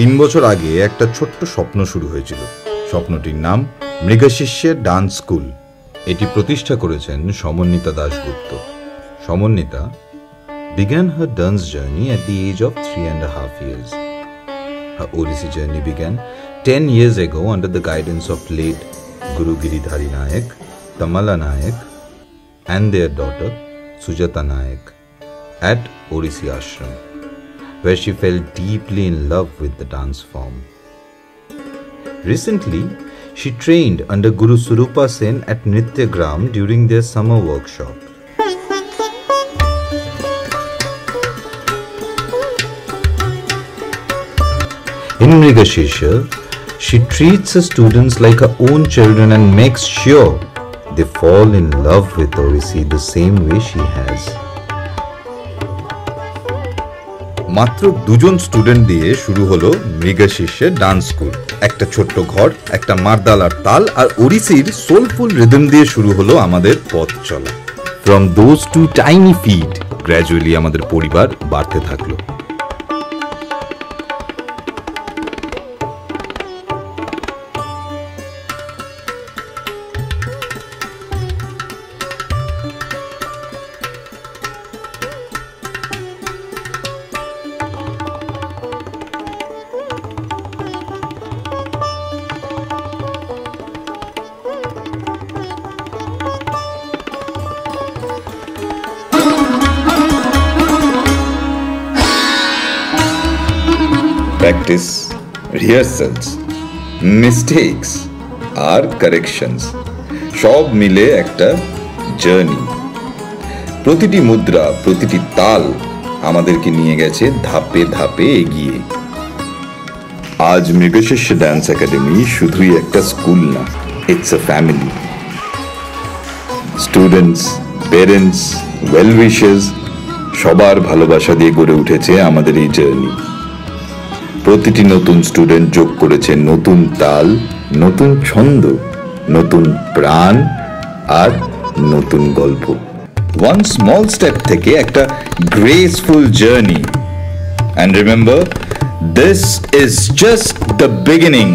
3 বছর আগে একটা ছোট্ট স্বপ্ন শুরু হয়েছিল। স্বপ্নটির নাম মৃগশিষ্যের ডান্স স্কুল। এটি প্রতিষ্ঠা করেছেন সমন্বিতা Dasgupta. সমন্বিতা began her dance journey at the age of 3.5 years. Her Odissi journey began 10 years ago under the guidance of late Guru Giridhari Nayak, Tamala Nayak and their daughter Sujata Nayak at Odissi Ashram, where she fell deeply in love with the dance form. Recently, she trained under Guru Surupa Sen at Nrityagram during their summer workshop. In Mrigashishya, she treats her students like her own children and makes sure they fall in love with Odissi the same way she has. মাত্র 2 জন student দিয়ে শুরু হলো মৃগশিষ্যের dance school. একটা ছোট্ট ঘর, একটা মারদালার তাল আর ওড়িশির soulful rhythm দিয়ে শুরু হলো আমাদের পথ চলা। From those 2 tiny feet gradually আমাদের পরিবার বাড়তে থাকলো। Practice, rehearsals, mistakes আর corrections সব মিলে একটা জার্নি। প্রতিটি মুদ্রা, প্রতিটি তাল আমাদেরকে নিয়ে গেছে ধাপে ধাপে এগিয়ে। আজ মৃগশিষ্য ডান্স একাডেমি শুধুই একটা স্কুল না, it's a family. Students, parents, well wishers সবার ভালোবাসা দিয়ে গড়ে উঠেছে আমাদের এই জার্নি। প্রতিটি নতুন স্টুডেন্ট যোগ করেছে নতুন তাল, নতুন ছন্দ, নতুন প্রাণ আর নতুন গল্প। ওয়ান স্মল স্টেপ থেকে একটা graceful journey. And remember, this is just the beginning.